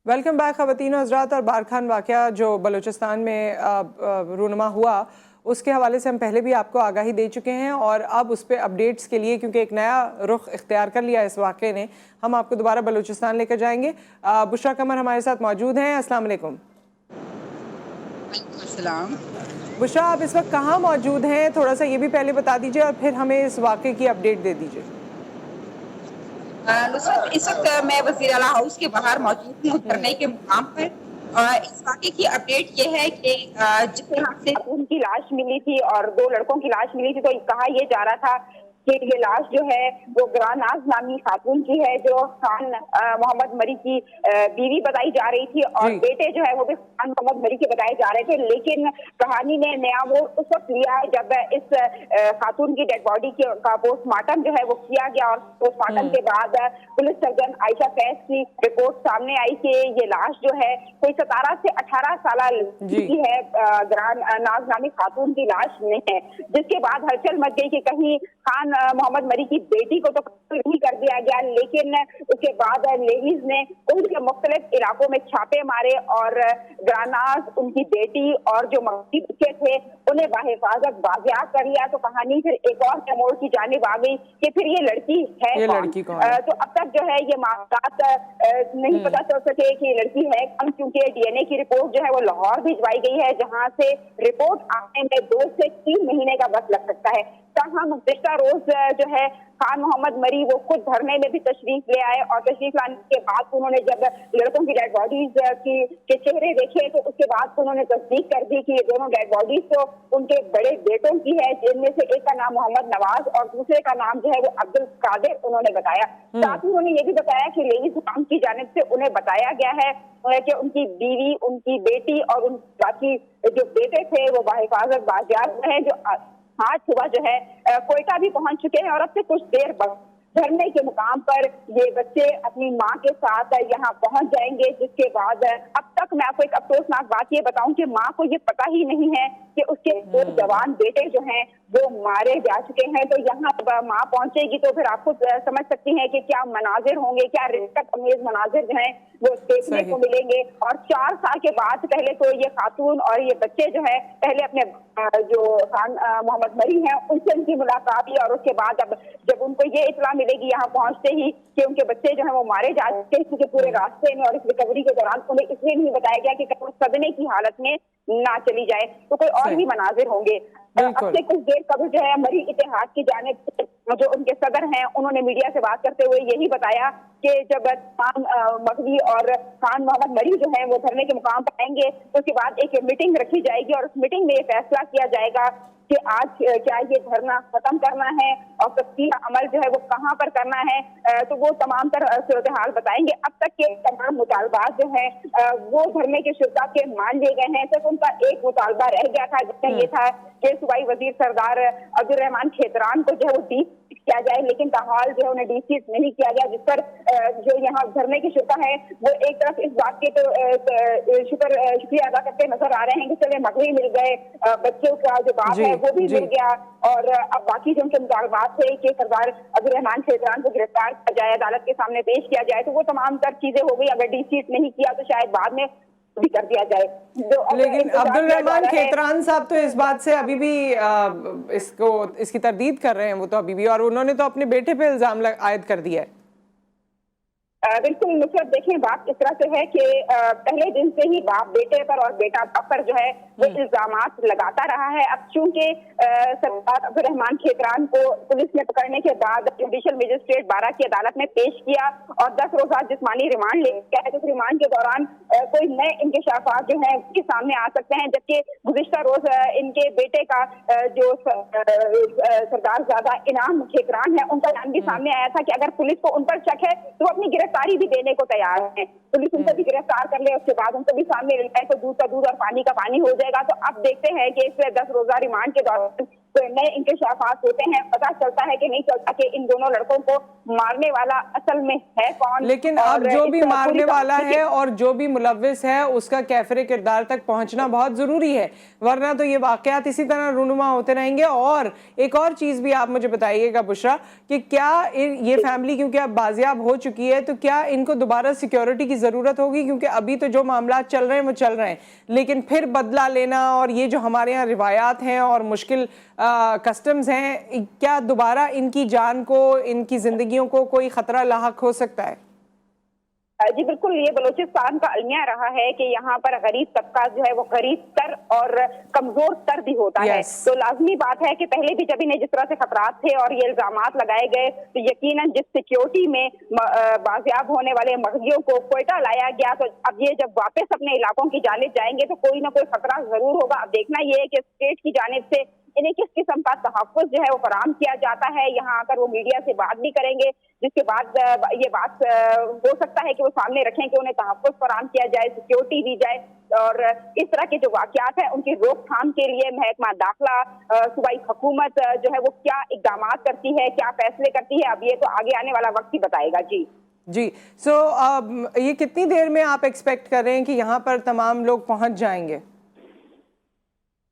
Welcome back ख़वातीन हज़रात। और बारखान वाक़या जो बलूचिस्तान में रूनुमा हुआ उसके हवाले से हम पहले भी आपको आगाही दे चुके हैं और अब उस पर अपडेट्स के लिए क्योंकि एक नया रुख इख्तियार कर लिया इस वाक़े ने, हम आपको दोबारा बलूचिस्तान लेकर जाएंगे। बुशरा कमर हमारे साथ मौजूद हैं। अस्सलाम वालेकुम। बुशरा, आप इस वक्त कहाँ मौजूद हैं, थोड़ा सा ये भी पहले बता दीजिए और फिर हमें इस वाक़े की अपडेट दे दीजिए। इस वक्त मैं वज़ीर आला हाउस के बाहर मौजूद हूँ धरने के मुकाम पर। इस वाक़े की अपडेट ये है कि जिस तरह से उनकी लाश मिली थी और 2 लड़कों की लाश मिली थी, तो कहा यह जा रहा था कि ये लाश जो है वो ग्रानाज नामी खातून की है जो खान मोहम्मद मरी की बीवी बताई जा रही थी और बेटे जो है वो भी खान मोहम्मद मरी के बताए जा रहे थे। लेकिन कहानी ने नया मोड़ उस वक्त लिया है जब इस खातून की डेड बॉडी का पोस्टमार्टम जो है वो किया गया और पोस्टमार्टम के बाद पुलिस सर्जन आयशा फैज की रिपोर्ट सामने आई कि ये लाश जो है कोई 17 से 18 साल की है, ग्रानाज नामी खातून की लाश नहीं है। जिसके बाद हलचल मच गई कि कहीं खान मोहम्मद मरी की बेटी को तो नहीं कर दिया गया, लेकिन उसके बाद लेडीज ने उनके मुख्तलिफ इलाकों में छापे मारे और ग्रानाज, उनकी बेटी और जो मक्की बच्चे थे उन्हें बाहिफाजत बाजियाब कर लिया। तो कहानी फिर एक और मोड़ की जानिब आ गई कि फिर ये लड़की है कौन? तो अब तक जो है ये मामलात नहीं पता चल सके कि ये लड़की है कौन, क्योंकि डीएनए की रिपोर्ट जो है वो लाहौर भिजवाई गई है जहां से रिपोर्ट आने में 2 से 3 महीने का वक्त लग सकता है। हम गुज़िश्ता रोज जो है खान मोहम्मद मरी वो खुद धरने में भी तशरीफ ले आए और तशरीफ लाने के बाद उन्होंने जब लड़कों की डेड बॉडीज के चेहरे देखे तो उसके बाद उन्होंने तस्दीक कर दी कि ये दोनों डेड बॉडीज तो उनके बड़े बेटों की है, जिनमें से एक का नाम मोहम्मद नवाज और दूसरे का नाम जो है वो अब्दुल कादिर उन्होंने बताया। साथ ही उन्होंने ये भी बताया कि लेडीज हुकाम की जानिब से उन्हें बताया गया है कि उनकी बीवी, उनकी बेटी और उन बाकी जो बेटे थे वो बाहिफाजत बाजियाब हैं, जो आज सुबह जो है कोयटा भी पहुंच चुके हैं और अब से कुछ देर बाद धरने के मुकाम पर ये बच्चे अपनी मां के साथ यहाँ पहुंच जाएंगे। जिसके बाद अब तक मैं आपको एक अफसोसनाक बात ये बताऊं कि मां को ये पता ही नहीं है कि उसके 2 जवान बेटे जो हैं वो मारे जा चुके हैं। तो यहाँ मां पहुंचेगी तो फिर आपको समझ सकती हैं कि क्या मनाजिर होंगे, क्या रिश्कत अमेज मनाजिर जो हैं वो देखने को मिलेंगे। और 4 साल के बाद पहले तो ये खातून और ये बच्चे जो है पहले अपने जो खान मोहम्मद मरी हैं उनसे उनकी मुलाकात हुई और उसके बाद अब जब उनको ये इत्तला मिलेगी यहाँ पहुंचते ही कि उनके बच्चे जो है वो मारे जा चुके हैं, क्योंकि पूरे रास्ते में और इस रिकवरी के दौरान उन्हें इसलिए नहीं बताया गया कि कहीं सदमे की हालत में ना चली जाए, तो कोई और भी मनाजिर होंगे। अब से कुछ देर कबल जो है मरी इतिहाद की जानिब जो उनके सदर हैं उन्होंने मीडिया से बात करते हुए यही बताया कि जब खान मगदी और खान मोहम्मद मरी जो है वो धरने के मुकाम पर आएंगे तो उसके बाद एक मीटिंग रखी जाएगी और उस मीटिंग में ये फैसला किया जाएगा कि आज क्या ये धरना खत्म करना है और तफ्सील अमल जो है वो कहाँ पर करना है, तो वो तमाम तर सूरत हाल बताएंगे। अब तक के तमाम मुतालबात जो है वो धरने के शुरा के मान लिए गए हैं। सिर्फ उनका एक मुतालबा रह गया था जिसमें ये था कि सूबाई वजीर सरदार अब्दुल रहमान खेतरान को जो है वो डी किया जाए, लेकिन ताहाल जो है उन्हें डी नहीं किया गया, जिस पर जो यहाँ धरने के शुरा है वो एक तरफ इस बात के तो शुक्रिया अदा करते नजर आ रहे हैं कि चले मगवी मिल गए, बच्चों का जो बाप है वो भी मिल गया और अब बाकी जो उनके मुतालबात थे कि सरदार अब्दुल रहमान खेतरान को गिरफ्तार किया जाए, अदालत के सामने पेश किया जाए, तो वो तमाम तर चीजें हो गई। अगर डी नहीं किया तो शायद बाद में भी कर दिया जाए। लेकिन अब्दुल रहमान खेतरान साहब तो इस बात से अभी भी इसकी तरदीद कर रहे हैं, वो तो अभी भी, और उन्होंने तो अपने बेटे पे इल्जाम आयद कर दिया है। बिल्कुल नुसरत, देखें बात इस तरह से है कि पहले दिन से ही बाप बेटे पर और बेटा बाप पर जो है वो इल्जामात लगाता रहा है। अब चूंकि सरदार अब्दुल रहमान खेतरान को पुलिस ने पकड़ने के बाद जुडिशल मजिस्ट्रेट 12 की अदालत में पेश किया और 10 रोजा जिस्मानी रिमांड ले गया है, तो रिमांड के दौरान कोई नए इंकशाफात जो है उसके सामने आ सकते हैं। जबकि गुज़िश्ता रोज इनके बेटे का जो सरदार ज़्यादा इनाम खेतरान है उनका नाम भी सामने आया था कि अगर पुलिस को उन पर शक है तो अपनी गिरफ्तारी भी देने को तैयार है, पुलिस उनको भी गिरफ्तार कर ले, उसके बाद उनको भी सामने ले जाए तो दूध का दूध और पानी का पानी हो जाएगा। तो अब देखते हैं कि इस 10 रोजा रिमांड के दौरान नए इंकशाफात होते हैं, पता चलता है कि नहीं चलता कि इन दोनों लड़कों को मारने वाला असल में है कौन। लेकिन अब जो भी मारने वाला है और जो भी मुलव्विस है उसका कैफरे किरदार तक पहुंचना बहुत जरूरी है, वरना तो ये वाकयात इसी तरह रूनुमा होते रहेंगे। और एक और चीज भी आप मुझे बताइएगा बुशरा, कि क्या ये फैमिली क्योंकि अब बाजियाब हो चुकी है तो क्या इनको दोबारा सिक्योरिटी की जरूरत होगी? क्योंकि अभी तो जो मामला चल रहे हैं वो चल रहे हैं, लेकिन फिर बदला लेना और ये जो हमारे यहाँ रिवायात हैं और मुश्किल कस्टम्स हैं, क्या दोबारा इनकी जान को, इनकी जिंदगियों को कोई खतरा लाहक हो सकता है? जी बिल्कुल, ये बलूचिस्तान का अलमिया रहा है कि यहाँ पर गरीब तबका जो है वो गरीब तर और कमजोर तर भी होता है। तो लाजमी बात है कि पहले भी जब इन्हें जिस तरह से खतरात थे और ये इल्जामात लगाए गए तो यकीनन जिस सिक्योरिटी में बाजियाब होने वाले मगजियों को क्वेटा लाया गया, तो अब ये जब वापस अपने इलाकों की जानिब जाएंगे तो कोई ना कोई खतरा जरूर होगा। अब देखना ये है कि स्टेट की जानिब से इन्हें किस किस्म का तहफ़्फ़ुज़ जो है वो फराहम किया जाता है। यहाँ आकर वो मीडिया से बात भी करेंगे, जिसके बाद ये बात हो सकता है कि वो सामने रखें कि उन्हें तहफ़्फ़ुज़ फराहम किया जाए, सिक्योरिटी दी जाए। और इस तरह के जो वाक़यात हैं उनकी रोकथाम के लिए महकमा दाखिला, सूबाई हुकूमत जो है वो क्या इक़दाम करती है, क्या फैसले करती है, अब ये तो आगे आने वाला वक्त ही बताएगा। जी ये कितनी देर में आप एक्सपेक्ट कर रहे हैं कि यहाँ पर तमाम लोग पहुँच जाएंगे?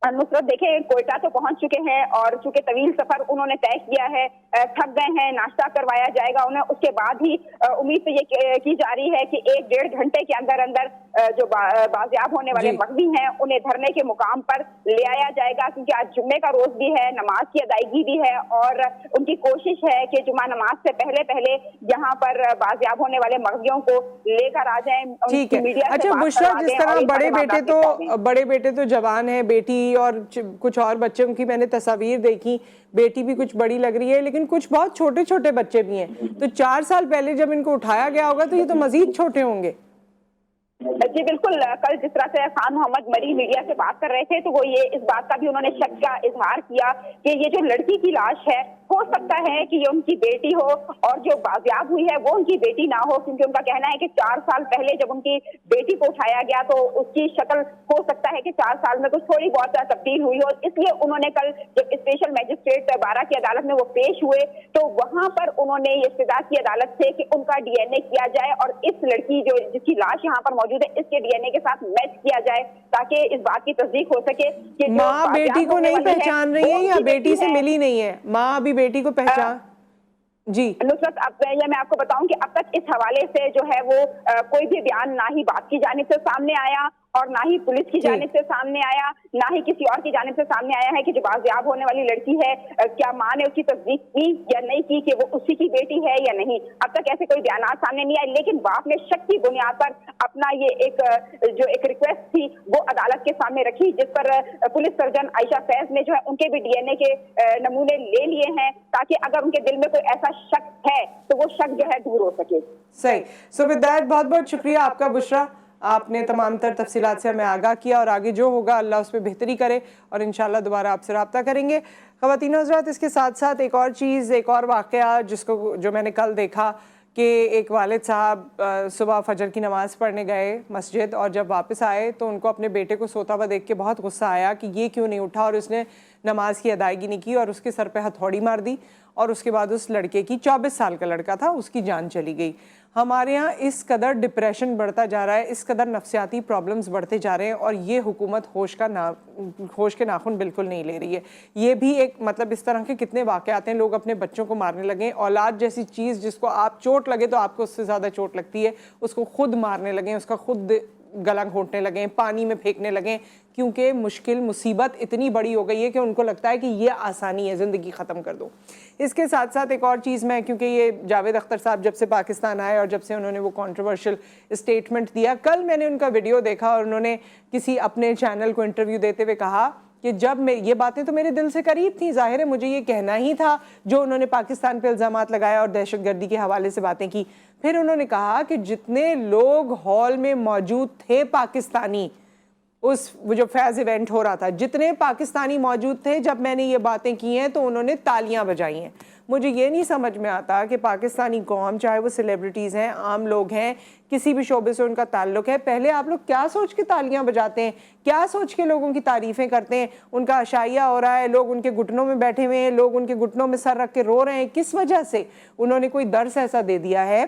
नुसरत, देखिए कोयटा तो पहुंच चुके हैं और चूंकि तवील सफर उन्होंने तय किया है, थक गए हैं, नाश्ता करवाया जाएगा उन्हें। उसके बाद ही उम्मीद तो ये की जा रही है कि 1-1.5 घंटे के अंदर अंदर जो बाजियाब होने वाले मगजी हैं उन्हें धरने के मुकाम पर ले आया जाएगा, क्योंकि आज जुम्मे का रोज भी है, नमाज की अदायगी भी है और उनकी कोशिश है कि जुम्मा नमाज से पहले पहले यहाँ पर बाजियाब होने वाले मगजियों को लेकर आ जाएं। ठीक है। अच्छा बुशरा, जिस तरह बड़े बेटे तो जवान है, बेटी और कुछ और बच्चों की मैंने तस्वीर देखी, बेटी भी कुछ बड़ी लग रही है, लेकिन कुछ बहुत छोटे छोटे बच्चे भी हैं। तो 4 साल पहले जब इनको उठाया गया होगा तो ये तो मजीद छोटे होंगे। जी बिल्कुल, कल जिस तरह से खान मोहम्मद मरी मीडिया से बात कर रहे थे तो वो ये इस बात का भी उन्होंने शक का इजहार किया कि ये जो लड़की की लाश है हो सकता है कि ये उनकी बेटी हो और जो बाजियाब हुई है वो उनकी बेटी ना हो, क्योंकि उनका कहना है कि 4 साल पहले जब उनकी बेटी को उठाया गया तो उसकी शक्ल हो सकता है कि 4 साल में कुछ थोड़ी बहुत तब्दील हुई हो। इसलिए उन्होंने कल जब स्पेशल मैजिस्ट्रेट 12 की अदालत में वो पेश हुए तो वहां पर उन्होंने ये इस्तदा की अदालत से कि उनका DNA किया जाए और इस लड़की जो जिसकी लाश यहाँ पर मौजूद है इसके DNA के साथ मैच किया जाए, ताकि इस बात की तस्दीक हो सके कि माँ बेटी को नहीं पहचान रही है या बेटी से मिली नहीं है, माँ अभी बेटी को पहचान। जी नुसरत, अब ये मैं आपको बताऊं कि अब तक इस हवाले से जो है वो कोई भी बयान ना ही बात की जानिब से सामने आया और ना ही पुलिस की जानिब से सामने आया, ना ही किसी और की जानिब से सामने आया है कि जो बाजियाब होने वाली लड़की है क्या माँ ने उसकी तस्दीक की या नहीं की कि वो उसी की बेटी है या नहीं। अब तक ऐसे कोई बयान सामने नहीं आए, लेकिन बाप ने शक की बुनियाद पर अपना ये एक रिक्वेस्ट थी वो अदालत के सामने रखी, जिस पर पुलिस सर्जन आयशा फैज ने जो है उनके भी DNA के नमूने ले लिए हैं, ताकि अगर उनके दिल में कोई ऐसा शक है तो वो शक जो है दूर हो सके। सही। सो विद दैट बहुत बहुत शुक्रिया आपका बुशरा, आपने तमाम तर तफसीलात से हमें आगाह किया और आगे जो होगा अल्लाह उस पर बेहतरी करे और इंशाल्लाह दोबारा आपसे रब्ता करेंगे। ख़वातीन हज़रात, इसके साथ साथ एक और चीज़, एक और वाक़या जो मैंने कल देखा कि एक वालिद साहब सुबह फजर की नमाज़ पढ़ने गए मस्जिद और जब वापस आए तो उनको अपने बेटे को सोता हुआ देख के बहुत गुस्सा आया कि ये क्यों नहीं उठा और उसने नमाज की अदायगी नहीं की और उसके सर पे हथौड़ी मार दी और उसके बाद उस लड़के की 24 साल का लड़का था, उसकी जान चली गई। हमारे यहाँ इस कदर डिप्रेशन बढ़ता जा रहा है, इस कदर नफ्सियाती प्रॉब्लम्स बढ़ते जा रहे हैं और ये हुकूमत होश के नाखून बिल्कुल नहीं ले रही है। ये भी एक मतलब इस तरह के कितने वाक़यात हैं, लोग अपने बच्चों को मारने लगे, औलाद जैसी चीज़ जिसको आप चोट लगे तो आपको उससे ज़्यादा चोट लगती है, उसको खुद मारने लगे, उसका खुद गला घोंटने लगे, पानी में फेंकने लगे, क्योंकि मुश्किल मुसीबत इतनी बड़ी हो गई है कि उनको लगता है कि ये आसानी है, ज़िंदगी ख़त्म कर दो। इसके साथ साथ एक और चीज़ मैं, क्योंकि ये जावेद अख्तर साहब जब से पाकिस्तान आए और जब से उन्होंने वो कंट्रोवर्शियल स्टेटमेंट दिया, कल मैंने उनका वीडियो देखा और उन्होंने किसी अपने चैनल को इंटरव्यू देते हुए कहा कि जब मैं ये बातें तो मेरे दिल से करीब थी, ज़ाहिर है मुझे ये कहना ही था जो उन्होंने पाकिस्तान पे इल्ज़ामात लगाया और दहशतगर्दी के हवाले से बातें की। फिर उन्होंने कहा कि जितने लोग हॉल में मौजूद थे पाकिस्तानी, اس وہ جو فیض ایونٹ ہو رہا تھا، جتنے پاکستانی موجود تھے جب میں نے یہ باتیں کی ہیں تو انہوں نے تالیاں بجائی ہیں. مجھے یہ نہیں سمجھ میں آتا کہ پاکستانی قوم، چاہے وہ سیلیبریٹیز ہیں، عام لوگ ہیں، کسی بھی شعبے سے ان کا تعلق ہے، پہلے آپ لوگ کیا سوچ کے تالیاں بجاتے ہیں، کیا سوچ کے لوگوں کی تعریفیں کرتے ہیں؟ ان کا عشائیہ ہو رہا ہے، لوگ ان کے گھٹنوں میں بیٹھے ہوئے ہیں، لوگ ان کے گھٹنوں میں سر رکھ کے رو رہے ہیں. کس وجہ سے؟ انہوں نے کوئی درس ایسا دے دیا ہے.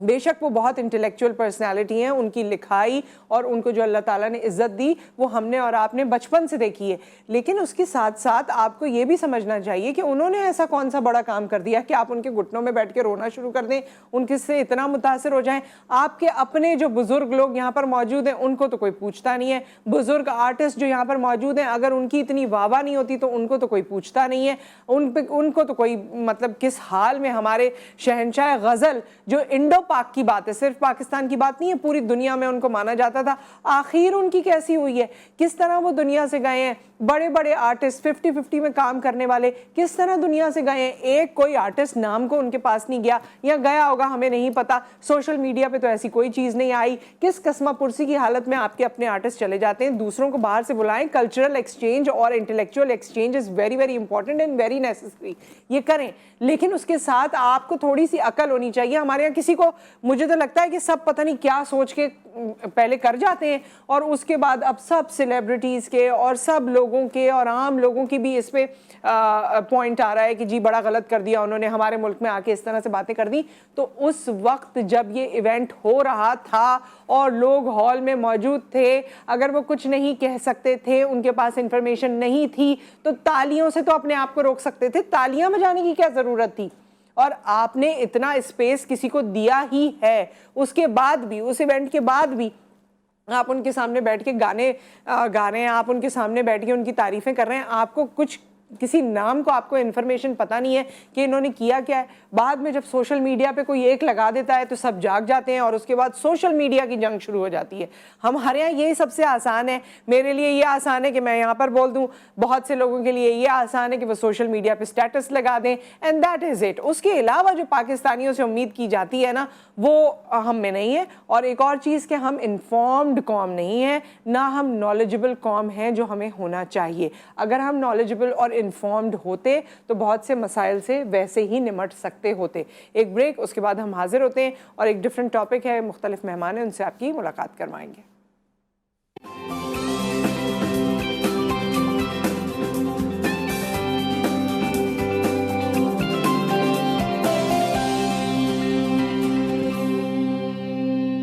بے شک وہ بہت انٹلیکچوئل پرسنالٹی ہیں، ان کی لکھائی اور ان کو جو اللہ تعالیٰ نے عزت دی وہ ہم نے اور آپ نے بچپن سے دیکھی ہے. لیکن اس کے ساتھ ساتھ آپ کو یہ بھی سمجھنا چاہیے کہ انہوں نے ایسا کون سا بڑا کام کر دیا کہ آپ ان کے گھٹنوں میں بیٹھ کے رونا شروع کر دیں، ان کے سے اتنا متاثر ہو جائیں. آپ کے اپنے جو بزرگ لوگ یہاں پر موجود ہیں ان کو تو کوئی پوچھتا نہیں ہے. بزرگ آرٹسٹ جو یہاں پر موجود ہیں، اگر ان کی اتنی واہ واہ نہیں ہوتی تو ان کو تو کوئی پوچھتا نہیں ہے. ان کو تو کوئی مطلب کس حال میں ہمارے شہنشاہ غزل جو انڈو پاک کی بات ہے، صرف پاکستان کی بات نہیں ہے، پوری دنیا میں ان کو مانا جاتا تھا، آخر ان کی کیسی ہوئی ہے؟ کس طرح وہ دنیا سے گئے ہیں؟ بڑے بڑے آرٹسٹ 50-50 میں کام کرنے والے کس طرح دنیا سے گئے ہیں؟ ایک کوئی آرٹسٹ نام کو ان کے پاس نہیں گیا، یا گیا ہوگا ہمیں نہیں پتا. سوشل میڈیا پہ تو ایسی کوئی چیز نہیں آئی. کس قسمہ پرسی کی حالت میں آپ کے اپنے آرٹسٹ چلے جاتے ہیں. دوسروں کو باہر سے بلائیں. کلچرل ایکسچینج اور intellectual exchange is very very important and very necessary, یہ کریں. لیکن اس کے ساتھ آپ کو تھوڑی سی عقل ہونی چاہیے. ہمارے یہاں کسی کو، مجھے تو لگتا ہے کہ سب پتہ نہیں کیا سوچ کے پہلے کر جاتے ہیں، اور اس کے بعد اب سب سیلیبریٹیز کے اور سب لوگوں کے اور عام لوگوں کی بھی اس پہ پوائنٹ آ رہا ہے کہ جی بڑا غلط کر دیا انہوں نے، ہمارے ملک میں آ کے اس طرح سے باتیں کر دی. تو اس وقت جب یہ ایونٹ ہو رہا تھا اور لوگ ہال میں موجود تھے، اگر وہ کچھ نہیں کہہ سکتے تھے، ان کے پاس انفارمیشن نہیں تھی، تو تالیوں سے تو اپنے آپ کو روک سکتے تھے. تالیاں بجانے کی کیا ضرورت تھی؟ اور آپ نے اتنا اسپیس کسی کو دیا ہی ہے، اس کے بعد بھی، اس ایونٹ کے بعد بھی آپ ان کے سامنے بیٹھ کے گانے گا رہے ہیں، آپ ان کے سامنے بیٹھ کے ان کی تعریفیں کر رہے ہیں. آپ کو کچھ کسی نام کو آپ کو انفارمیشن پتہ نہیں ہے کہ انہوں نے کیا کیا ہے. بعد میں جب سوشل میڈیا پہ کوئی ایک لگا دیتا ہے تو سب جاگ جاتے ہیں، اور اس کے بعد سوشل میڈیا کی جنگ شروع ہو جاتی ہے. ہمارے یہاں یہی سب سے آسان ہے. میرے لیے یہ آسان ہے کہ میں یہاں پر بول دوں، بہت سے لوگوں کے لیے یہ آسان ہے کہ وہ سوشل میڈیا پہ اسٹیٹس لگا دیں، اینڈ دیٹ از اٹ. اس کے علاوہ جو پاکستانیوں سے امید کی جاتی ہے نا، وہ ہم میں نہیں ہے. اور ایک اور چیز کہ ہم انفارمڈ قوم نہیں ہے، نہ ہم نالجبل قوم ہیں جو ہمیں ہونا چاہیے. اگر ہم نالجبل اور انفارمڈ ہوتے تو بہت سے مسائل سے ویسے ہی نمٹ سکتے ہوتے. ایک بریک، اس کے بعد ہم حاضر ہوتے ہیں اور ایک ڈیفرنٹ ٹاپک ہے، مختلف مہمان ہیں، ان سے آپ کی ملاقات کروائیں گے.